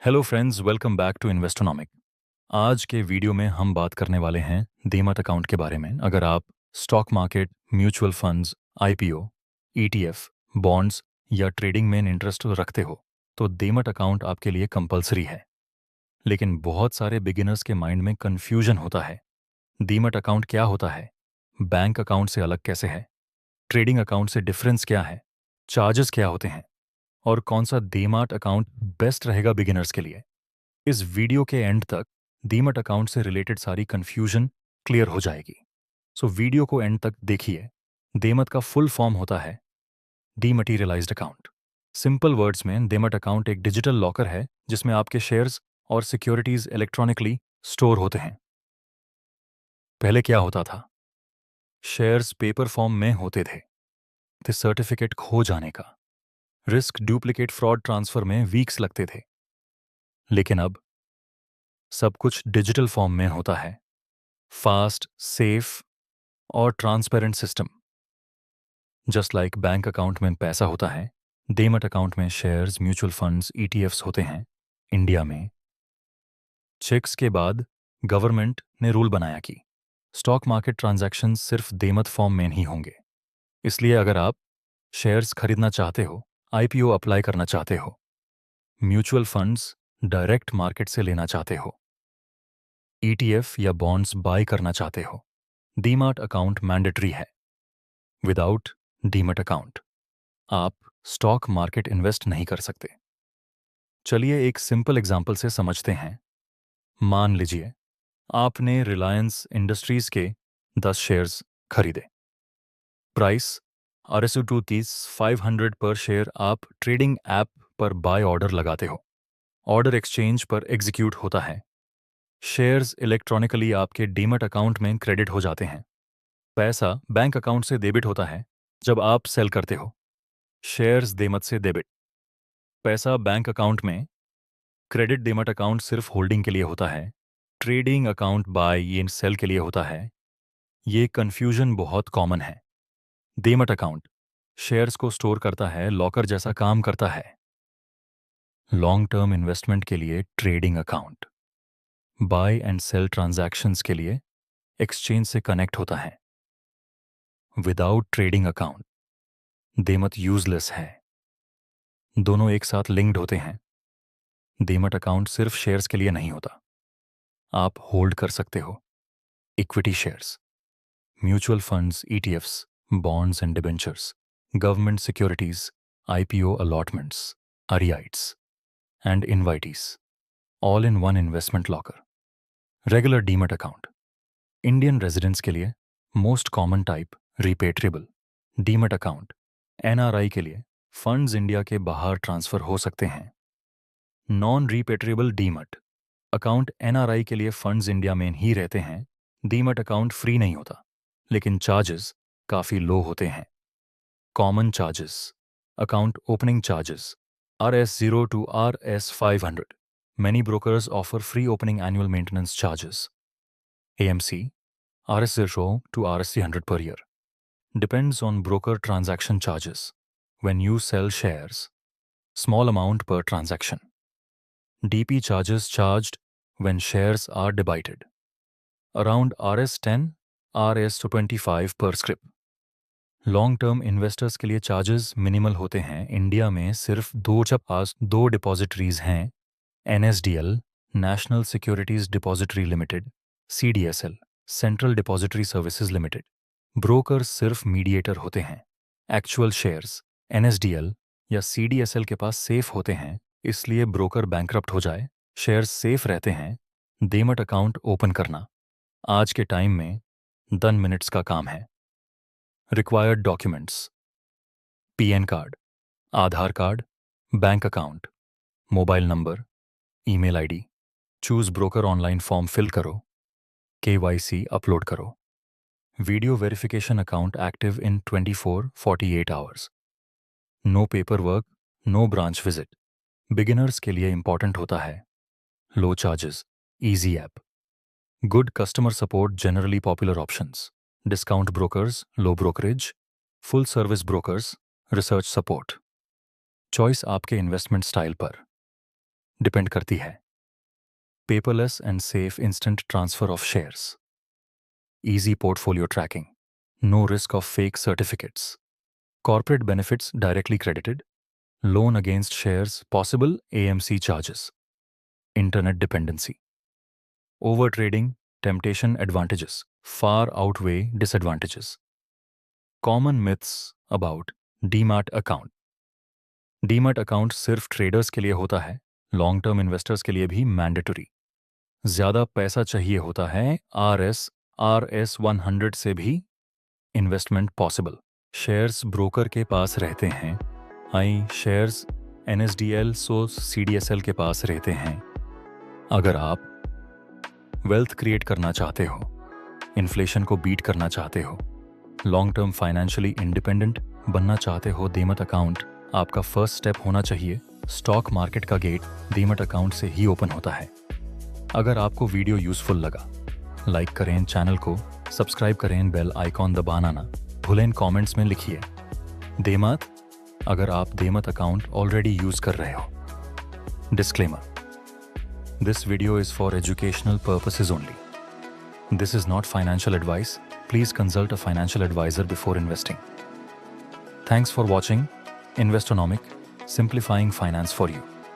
Hello friends, welcome back to Investonomic. आज के video में हम बात करने वाले हैं डीमैट अकाउंट के बारे में। अगर आप stock market, mutual funds, IPO, ETF, bonds या ट्रेडिंग में इंटरेस्ट रखते हो तो डीमैट अकाउंट आपके लिए कंपलसरी है। लेकिन बहुत सारे बिगिनर्स के माइंड में कन्फ्यूजन होता है। डीमैट अकाउंट क्या होता है? बैंक अकाउंट से अलग कैसे है? ट्रेडिंग अकाउंट से डिफरेंस क्या है? चार्जेस क्या होते हैं? और कौन सा डीमैट अकाउंट बेस्ट रहेगा बिगिनर्स के लिए? इस वीडियो के एंड तक डीमैट अकाउंट से रिलेटेड सारी कंफ्यूजन क्लियर हो जाएगी। सो वीडियो को एंड तक देखिए। डीमैट का फुल फॉर्म होता है डीमैटेरियलाइज्ड अकाउंट। सिंपल वर्ड्स में डीमैट अकाउंट एक डिजिटल लॉकर है जिसमें आपके शेयर्स और सिक्योरिटीज इलेक्ट्रॉनिकली स्टोर होते हैं। पहले क्या होता था? शेयर्स पेपर फॉर्म में होते थे। सर्टिफिकेट खो जाने का रिस्क, डुप्लीकेट, फ्रॉड ट्रांसफर में वीक्स लगते थे। लेकिन अब सब कुछ डिजिटल फॉर्म में होता है। फास्ट, सेफ और transparent system. Just like bank account में पैसा होता है, डीमैट अकाउंट में शेयर्स, म्यूचुअल फंड्स, ईटीएफ्स होते हैं। इंडिया में चेक्स के बाद गवर्नमेंट ने रूल बनाया कि स्टॉक मार्केट ट्रांजैक्शन सिर्फ डीमैट फॉर्म में ही होंगे। इसलिए अगर आप शेयर्स खरीदना चाहते हो, आईपीओ अप्लाई करना चाहते हो, म्यूचुअल फंड्स डायरेक्ट मार्केट से लेना चाहते हो, ईटीएफ या बॉन्ड्स बाय करना चाहते हो, डीमैट अकाउंट मैंडेटरी है। विदाउट डीमैट अकाउंट आप स्टॉक मार्केट इन्वेस्ट नहीं कर सकते। चलिए एक सिंपल एग्जांपल से समझते हैं। मान लीजिए आपने रिलायंस इंडस्ट्रीज के 10 शेयर्स खरीदे। प्राइस RS230 500 पर शेयर। आप ट्रेडिंग ऐप पर बाय ऑर्डर लगाते हो। ऑर्डर एक्सचेंज पर एग्जीक्यूट होता है। शेयर्स इलेक्ट्रॉनिकली आपके डीमैट अकाउंट में क्रेडिट हो जाते हैं। पैसा बैंक अकाउंट से डेबिट होता है जब आप सेल करते हो। शेयर्स डीमैट से डेबिट। पैसा बैंक अकाउंट में। क्रेडिट डीमैट अकाउंट सिर्फ होल्डिंग के लिए होता है। Trading account buy and sell के लिए होता है। ये कंफ्यूजन बहुत कॉमन है। डीमैट अकाउंट शेयर्स को स्टोर करता है, लॉकर जैसा काम करता है। लॉन्ग टर्म इन्वेस्टमेंट के लिए trading account. Buy and sell transactions के लिए एक्सचेंज से कनेक्ट होता है। Without trading account demat useless है। दोनों एक साथ लिंक्ड होते हैं। डीमैट अकाउंट सिर्फ शेयर्स के लिए नहीं होता। आप होल्ड कर सकते हो equity shares, mutual funds, ETFs, bonds and debentures, government securities, IPO allotments, REITs and InvITs, all in one investment locker. Regular demat account Indian residents के लिए most common type repatriable demat account. NRI के लिए funds India के बाहर transfer हो सकते हैं। Non रिपेट्रिएबल demat account NRI के लिए फंड्स इंडिया में ही रहते हैं। डीमैट अकाउंट फ्री नहीं होता, लेकिन चार्जेस काफ़ी लो होते हैं। Common charges account opening charges RS0 to RS500। Many brokers offer free opening annual maintenance charges. AMC RS0 to RS300 per year. Depends on broker transaction charges. When you sell shares, small amount per transaction. DP charges charged when shares are debited. Around RS10, RS25 per scrip. Long term investors के लिए charges minimal होते हैं। India में सिर्फ दो depositories हैं, NSDL national securities depository limited, CDSL central depository services limited. Brokers सिर्फ mediator होते हैं। एक्चुअल शेयर्स NSDL या CDSL के पास सेफ होते हैं, इसलिए ब्रोकर बैंकरप्ट हो जाए, शेयर्स सेफ रहते हैं। डीमैट अकाउंट ओपन करना आज के टाइम में 10 मिनट्स का काम है। Required documents PN card, Aadhaar card, bank account, mobile number, email ID. Choose broker online form fill करो, KYC अपलोड करो। Video verification account active in 24-48 hours. No paper work, no branch visit. Beginners के लिए important होता है। Low charges, easy app, good customer support, generally popular options, discount brokers, low brokerage, full service brokers, research support. Choice आपके investment style पर। Depend करती है। Paperless and safe instant transfer of shares, easy portfolio tracking, no risk of fake certificates, corporate benefits directly credited, loan against shares possible AMC charges, internet dependency, overtrading temptation advantages far outweigh disadvantages. Common myths about demat account. Demat account सिर्फ traders के लिए होता है, long term investors के लिए भी mandatory. ज़्यादा पैसा चाहिए होता है, RS 100 से भी इन्वेस्टमेंट पॉसिबल। शेयर्स ब्रोकर के पास रहते हैं, शेयर्स NSDL CDSL के पास रहते हैं। अगर आप वेल्थ क्रिएट करना चाहते हो, इन्फ्लेशन को बीट करना चाहते हो, लॉन्ग टर्म फाइनेंशियली इंडिपेंडेंट बनना चाहते हो, डीमैट अकाउंट आपका फर्स्ट स्टेप होना चाहिए। स्टॉक मार्केट का गेट डीमैट अकाउंट से ही ओपन होता है। अगर आपको वीडियो यूजफुल लगा, लाइक करें, चैनल को सब्सक्राइब करें, बेल आइकॉन दबाना ना भूलें, कमेंट्स में लिखिए डीमैट अगर आप डीमैट अकाउंट ऑलरेडी यूज कर रहे हो। Disclaimer, this video is for educational purposes only. This is not financial advice. Please consult a financial advisor before investing. Thanks for watching Investonomic, simplifying finance for you.